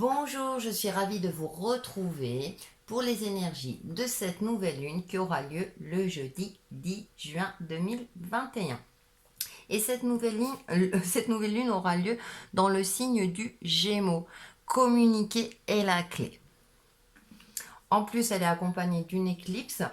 Bonjour, je suis ravie de vous retrouver pour les énergies de cette nouvelle lune qui aura lieu le jeudi 10 juin 2021. Et cette nouvelle lune aura lieu dans le signe du Gémeaux. Communiquer est la clé. En plus, elle est accompagnée d'une éclipse.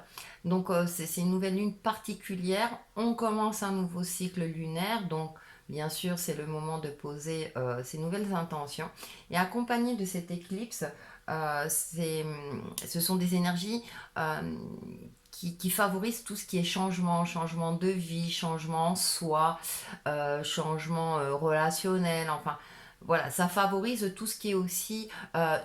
Donc, c'est une nouvelle lune particulière. On commence un nouveau cycle lunaire. Donc, bien sûr, c'est le moment de poser ces nouvelles intentions. Et accompagné de cette éclipse, ce sont des énergies qui favorisent tout ce qui est changement, changement de vie, changement en soi, changement relationnel, enfin voilà, ça favorise tout ce qui est aussi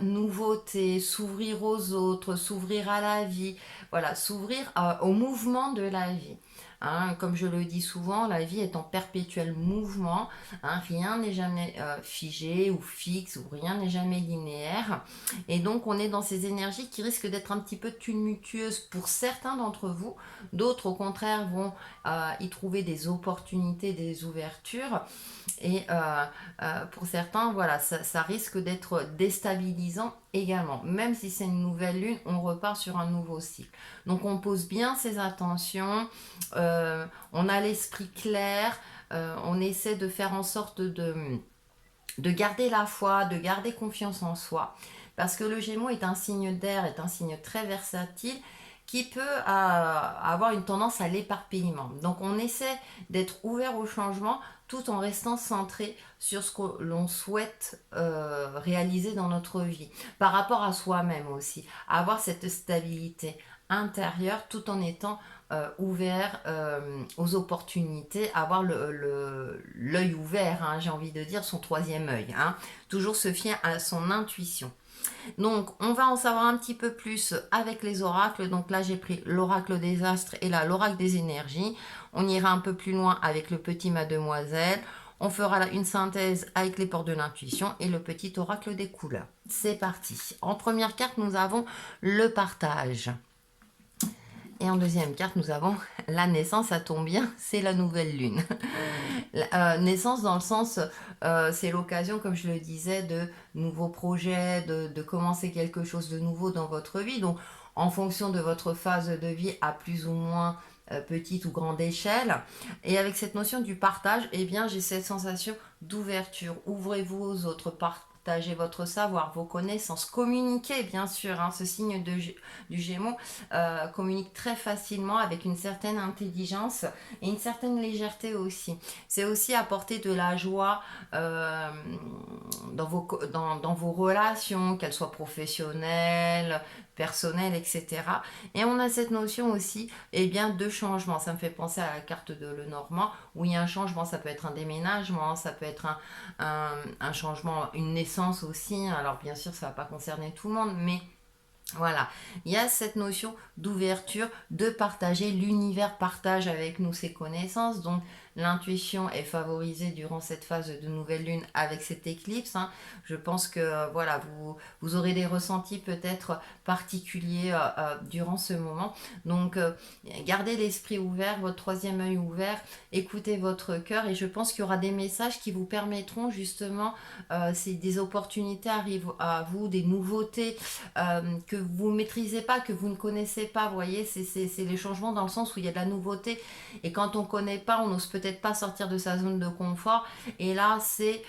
nouveauté, s'ouvrir aux autres, s'ouvrir à la vie, voilà, s'ouvrir au mouvement de la vie. Hein, comme je le dis souvent, la vie est en perpétuel mouvement. Hein, rien n'est jamais figé ou fixe, ou rien n'est jamais linéaire. Et donc, on est dans ces énergies qui risquent d'être un petit peu tumultueuses pour certains d'entre vous. D'autres, au contraire, vont y trouver des opportunités, des ouvertures. Et pour certains, voilà, ça risque d'être déstabilisant également. Même si c'est une nouvelle lune, on repart sur un nouveau cycle. Donc on pose bien ses attentions, on a l'esprit clair, on essaie de faire en sorte de garder la foi, de garder confiance en soi. Parce que le Gémeaux est un signe d'air, est un signe très versatile qui peut avoir une tendance à l'éparpillement. Donc on essaie d'être ouvert au changement tout en restant centré sur ce que l'on souhaite réaliser dans notre vie, par rapport à soi-même aussi, avoir cette stabilité intérieure tout en étant ouvert aux opportunités, avoir l'œil ouvert, hein, j'ai envie de dire, son troisième œil, hein, toujours se fier à son intuition. Donc, on va en savoir un petit peu plus avec les oracles. Donc là, j'ai pris l'oracle des astres et là, l'oracle des énergies. On ira un peu plus loin avec le petit mademoiselle. On fera là une synthèse avec les portes de l'intuition et le petit oracle des couleurs. C'est parti. En première carte, nous avons le partage. Et en deuxième carte, nous avons la naissance, ça tombe bien, c'est la nouvelle lune. Naissance dans le sens, c'est l'occasion, comme je le disais, de nouveaux projets, de commencer quelque chose de nouveau dans votre vie. Donc, en fonction de votre phase de vie à plus ou moins petite ou grande échelle. Et avec cette notion du partage, eh bien, j'ai cette sensation d'ouverture. Ouvrez-vous aux autres, partagez votre savoir, vos connaissances, communiquez bien sûr, hein, ce signe du Gémeaux communique très facilement avec une certaine intelligence et une certaine légèreté aussi. C'est aussi apporter de la joie dans vos relations, qu'elles soient professionnelles, personnelles, etc. Et on a cette notion aussi bien, de changement. Ça me fait penser à la carte de Lenormand où il y a un changement, ça peut être un déménagement, ça peut être un changement, une naissance aussi. Alors bien sûr, ça ne va pas concerner tout le monde, mais voilà, il y a cette notion d'ouverture, de partager. L'univers partage avec nous ses connaissances, donc l'intuition est favorisée durant cette phase de nouvelle lune avec cette éclipse. Hein. Je pense que voilà, vous aurez des ressentis peut-être particuliers durant ce moment. Donc gardez l'esprit ouvert, votre troisième œil ouvert, écoutez votre cœur et je pense qu'il y aura des messages qui vous permettront justement, c'est des opportunités arrivent à vous, des nouveautés que vous ne maîtrisez pas, que vous ne connaissez pas. Vous voyez, c'est les changements dans le sens où il y a de la nouveauté. Et quand on ne connaît pas, on n'ose peut-être pas sortir de sa zone de confort. Et là, c'est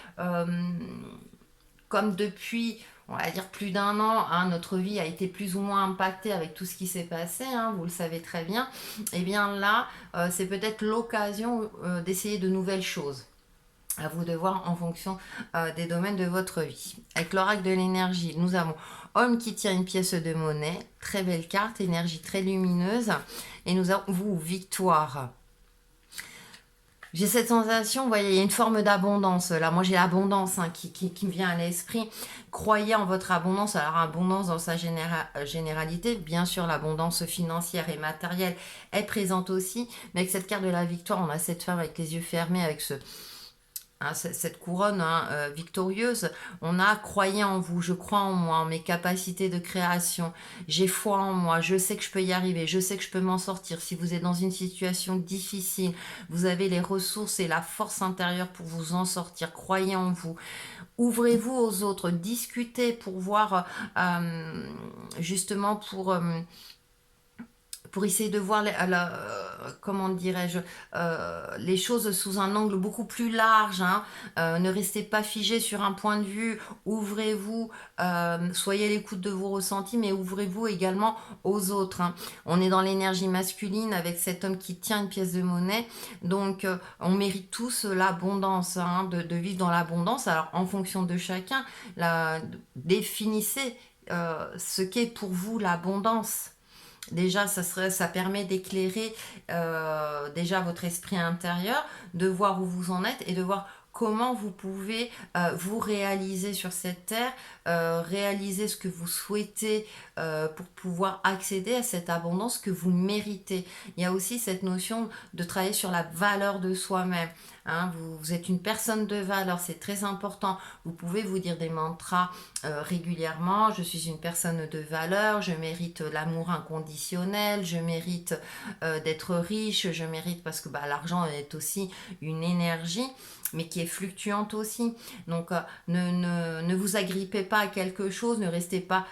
comme depuis, on va dire, plus d'un an, hein, notre vie a été plus ou moins impactée avec tout ce qui s'est passé, hein, vous le savez très bien. Et bien là, c'est peut-être l'occasion d'essayer de nouvelles choses. À vous de voir en fonction des domaines de votre vie. Avec l'oracle de l'énergie, nous avons homme qui tient une pièce de monnaie, très belle carte, énergie très lumineuse. Et nous avons vous, victoire. J'ai cette sensation, vous voyez, il y a une forme d'abondance. Là, moi, j'ai l'abondance hein, qui me vient à l'esprit. Croyez en votre abondance. Alors, abondance dans sa généralité, bien sûr, l'abondance financière et matérielle est présente aussi. Mais avec cette carte de la victoire, on a cette femme avec les yeux fermés, avec hein, cette couronne, hein, victorieuse. On a croyez en vous, je crois en moi, en mes capacités de création, j'ai foi en moi, je sais que je peux y arriver, je sais que je peux m'en sortir. Si vous êtes dans une situation difficile, vous avez les ressources et la force intérieure pour vous en sortir, croyez en vous. Ouvrez-vous aux autres, discutez pour voir justement pour essayer de voir comment dirais-je, les choses sous un angle beaucoup plus large, hein. Ne restez pas figé sur un point de vue, ouvrez-vous, soyez à l'écoute de vos ressentis, mais ouvrez-vous également aux autres, hein. On est dans l'énergie masculine avec cet homme qui tient une pièce de monnaie, donc on mérite tous l'abondance, hein, de vivre dans l'abondance. Alors en fonction de chacun, définissez ce qu'est pour vous l'abondance. Déjà, ça permet d'éclairer déjà votre esprit intérieur, de voir où vous en êtes et de voir comment vous pouvez vous réaliser sur cette terre, réaliser ce que vous souhaitez pour pouvoir accéder à cette abondance que vous méritez. Il y a aussi cette notion de travailler sur la valeur de soi-même. Hein, vous êtes une personne de valeur, c'est très important. Vous pouvez vous dire des mantras régulièrement. Je suis une personne de valeur, je mérite l'amour inconditionnel, je mérite d'être riche, je mérite parce que l'argent est aussi une énergie mais qui est fluctuante aussi. Donc ne vous agrippez pas à quelque chose, ne restez pas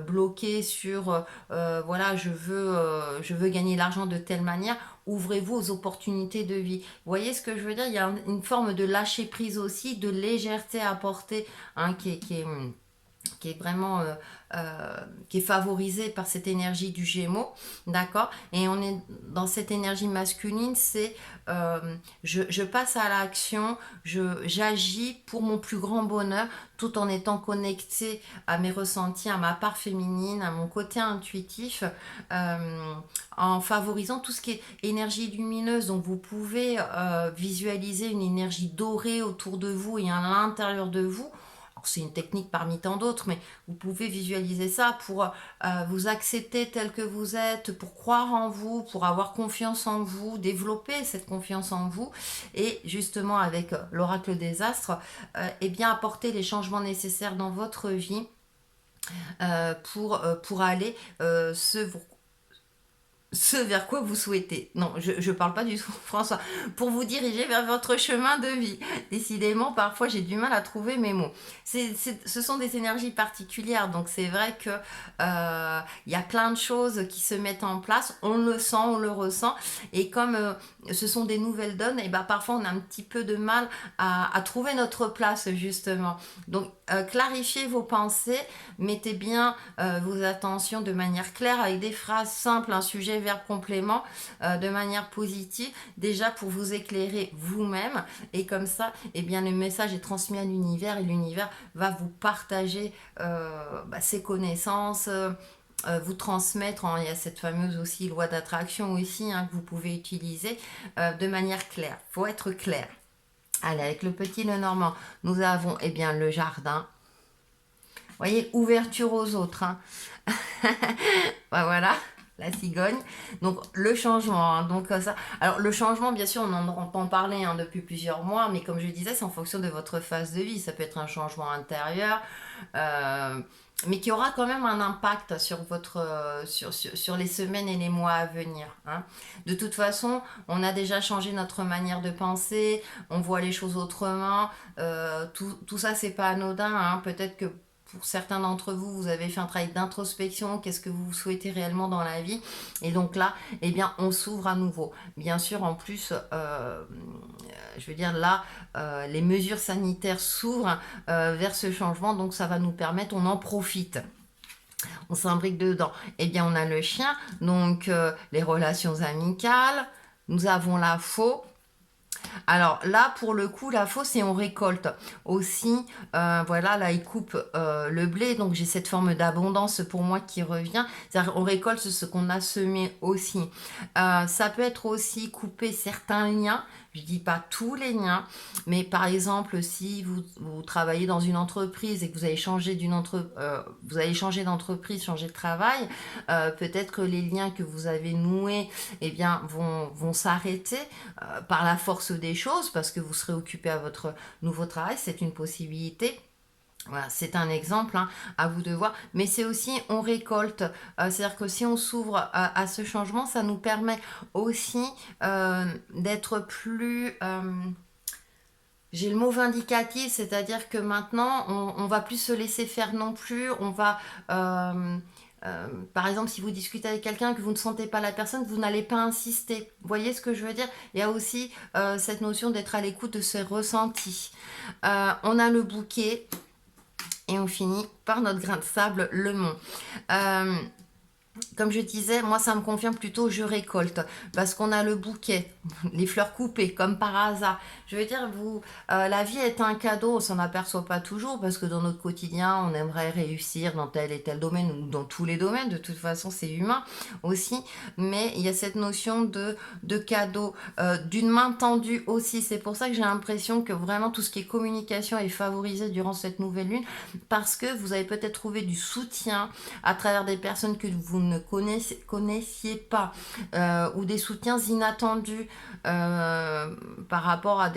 bloqué sur voilà, je veux gagner l'argent de telle manière. Ouvrez-vous aux opportunités de vie. Vous voyez ce que je veux dire? Il y a une forme de lâcher prise aussi, de légèreté à porter, hein, qui est vraiment qui est favorisée par cette énergie du Gémeaux, d'accord? Et on est dans cette énergie masculine, c'est je passe à l'action, j'agis pour mon plus grand bonheur, tout en étant connecté à mes ressentis, à ma part féminine, à mon côté intuitif, en favorisant tout ce qui est énergie lumineuse. Donc vous pouvez visualiser une énergie dorée autour de vous et à l'intérieur de vous. C'est une technique parmi tant d'autres, mais vous pouvez visualiser ça pour vous accepter tel que vous êtes, pour croire en vous, pour avoir confiance en vous, développer cette confiance en vous et justement avec l'oracle des astres, eh bien apporter les changements nécessaires dans votre vie pour aller ce vers quoi vous souhaitez. Non, je parle pas du tout, François. Pour vous diriger vers votre chemin de vie. Décidément, parfois, j'ai du mal à trouver mes mots. Ce sont des énergies particulières, donc c'est vrai que y a plein de choses qui se mettent en place. On le sent, on le ressent. Et comme ce sont des nouvelles donnes, et parfois, on a un petit peu de mal à trouver notre place, justement. Donc, clarifiez vos pensées, mettez bien vos attentions de manière claire avec des phrases simples, un sujet, verbe, complément, de manière positive, déjà pour vous éclairer vous-même. Et comme ça, eh bien, le message est transmis à l'univers et l'univers va vous partager ses connaissances, vous transmettre, il y a cette fameuse aussi loi d'attraction aussi, hein, que vous pouvez utiliser de manière claire. Il faut être clair. Allez, avec le petit Lenormand, nous avons eh bien, le jardin. Vous voyez, ouverture aux autres. Hein. Voilà, la cigogne. Donc, le changement. Hein, donc, ça. Alors, le changement, bien sûr, on en entend parler hein, depuis plusieurs mois, mais comme je disais, c'est en fonction de votre phase de vie. Ça peut être un changement intérieur. Mais qui aura quand même un impact sur sur les semaines et les mois à venir. Hein. De toute façon, on a déjà changé notre manière de penser, on voit les choses autrement. Tout ça, c'est pas anodin. Hein. Peut-être que pour certains d'entre vous, vous avez fait un travail d'introspection, qu'est-ce que vous souhaitez réellement dans la vie. Et donc là, eh bien, on s'ouvre à nouveau. Bien sûr, en plus, je veux dire, là, les mesures sanitaires s'ouvrent vers ce changement, donc ça va nous permettre, on en profite. On s'imbrique dedans. Eh bien, on a le chien, donc les relations amicales, nous avons la faux. Alors là, pour le coup, la fausse, et on récolte aussi. Voilà, là, il coupe le blé. Donc, j'ai cette forme d'abondance pour moi qui revient. C'est-à-dire, on récolte ce qu'on a semé aussi. Ça peut être aussi couper certains liens Je dis pas tous les liens, mais par exemple, si vous travaillez dans une entreprise et que vous allez changer vous allez changer d'entreprise, changer de travail, peut-être que les liens que vous avez noués, eh bien, vont s'arrêter par la force des choses parce que vous serez occupé à votre nouveau travail. C'est une possibilité. Voilà, c'est un exemple, hein, à vous de voir, mais c'est aussi on récolte. C'est-à-dire que si on s'ouvre à ce changement, ça nous permet aussi d'être plus, j'ai le mot vindicatif, c'est-à-dire que maintenant on va plus se laisser faire non plus, on va par exemple, si vous discutez avec quelqu'un que vous ne sentez pas la personne, vous n'allez pas insister. Vous voyez ce que je veux dire? Il y a aussi cette notion d'être à l'écoute de ses ressentis. On a le bouquet et on finit par notre grain de sable, le mont. Euh, Comme je disais, moi ça me convient plutôt je récolte parce qu'on a le bouquet, les fleurs coupées comme par hasard. Je veux dire, la vie est un cadeau, on s'en aperçoit pas toujours parce que dans notre quotidien, on aimerait réussir dans tel et tel domaine ou dans tous les domaines. De toute façon, c'est humain aussi, mais il y a cette notion de cadeau, d'une main tendue aussi. C'est pour ça que j'ai l'impression que vraiment tout ce qui est communication est favorisé durant cette nouvelle lune parce que vous avez peut-être trouvé du soutien à travers des personnes que vous ne connaissiez pas ou des soutiens inattendus par rapport à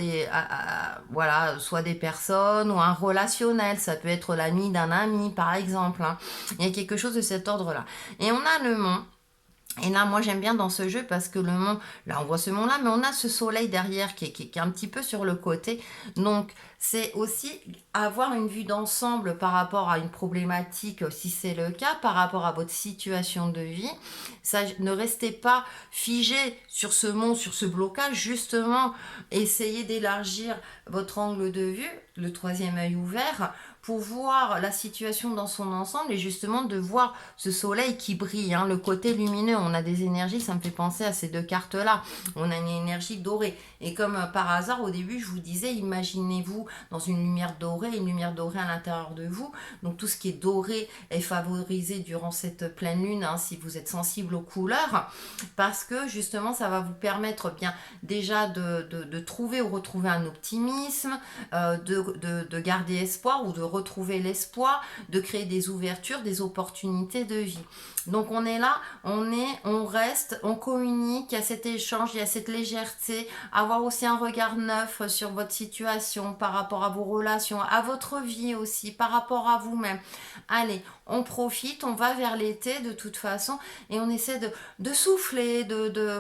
voilà, soit des personnes ou un relationnel, ça peut être l'ami d'un ami par exemple, hein. Il y a quelque chose de cet ordre là et on a le mont. Et là, moi, j'aime bien dans ce jeu parce que le mont, là, on voit ce mont-là, mais on a ce soleil derrière qui est un petit peu sur le côté. Donc, c'est aussi avoir une vue d'ensemble par rapport à une problématique, si c'est le cas, par rapport à votre situation de vie. Ça, ne restez pas figé sur ce mont, sur ce blocage. Justement, essayez d'élargir votre angle de vue, le troisième œil ouvert, pour voir la situation dans son ensemble et justement de voir ce soleil qui brille, hein, le côté lumineux. On a des énergies, ça me fait penser à ces deux cartes-là. On a une énergie dorée. Et comme par hasard, au début, je vous disais, imaginez-vous dans une lumière dorée à l'intérieur de vous. Donc tout ce qui est doré est favorisé durant cette pleine lune, hein, si vous êtes sensible aux couleurs, parce que justement, ça va vous permettre bien déjà de trouver ou retrouver un optimisme, de garder espoir ou de retrouver l'espoir, de créer des ouvertures, des opportunités de vie. Donc on est là, on reste, on communique, il y a cet échange, il y a cette légèreté, avoir aussi un regard neuf sur votre situation par rapport à vos relations, à votre vie aussi, par rapport à vous-même. Allez, on profite, on va vers l'été de toute façon et on essaie de souffler,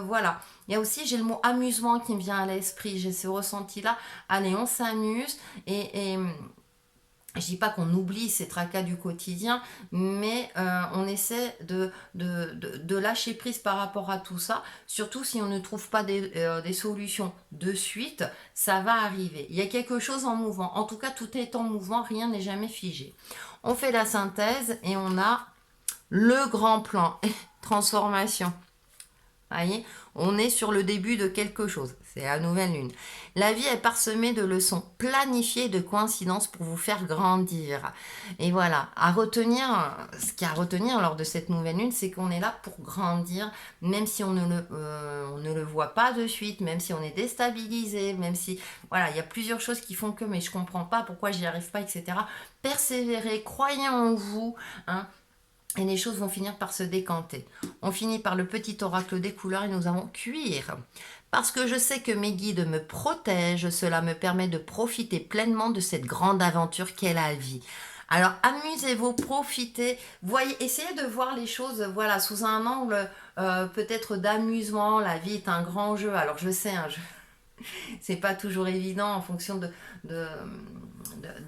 voilà. Il y a aussi, j'ai le mot amusement qui me vient à l'esprit, j'ai ce ressenti-là. Allez, on s'amuse et je dis pas qu'on oublie ces tracas du quotidien, mais on essaie de lâcher prise par rapport à tout ça, surtout si on ne trouve pas des solutions de suite, ça va arriver. Il y a quelque chose en mouvement, en tout cas tout est en mouvement, rien n'est jamais figé. On fait la synthèse et on a le grand plan, transformation. Voyez, on est sur le début de quelque chose. C'est la nouvelle lune. La vie est parsemée de leçons planifiées, de coïncidences pour vous faire grandir. Et voilà, à retenir, ce qu'il y a à retenir lors de cette nouvelle lune, c'est qu'on est là pour grandir, même si on ne le voit pas de suite, même si on est déstabilisé, même si, voilà, il y a plusieurs choses qui font que, mais je comprends pas pourquoi j'y arrive pas, etc. Persévérez, croyez en vous, hein. Et les choses vont finir par se décanter. On finit par le petit oracle des couleurs et nous allons cuire. Parce que je sais que mes guides me protègent, cela me permet de profiter pleinement de cette grande aventure qu'est la vie. Alors amusez-vous, profitez, voyez, essayez de voir les choses, voilà, sous un angle peut-être d'amusement. La vie est un grand jeu. Alors je sais, hein, c'est pas toujours évident en fonction de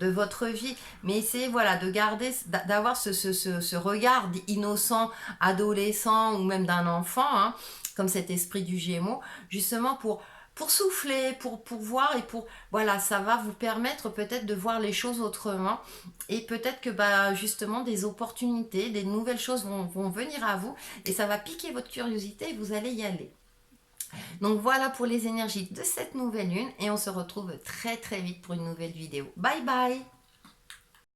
votre vie, mais essayez, voilà, de garder, d'avoir ce regard innocent, adolescent ou même d'un enfant, hein, comme cet esprit du Gémeaux, justement pour souffler, pour voir et pour, voilà, ça va vous permettre peut-être de voir les choses autrement et peut-être que justement des opportunités, des nouvelles choses vont venir à vous et ça va piquer votre curiosité et vous allez y aller. Donc voilà pour les énergies de cette nouvelle lune et on se retrouve très très vite pour une nouvelle vidéo. Bye bye!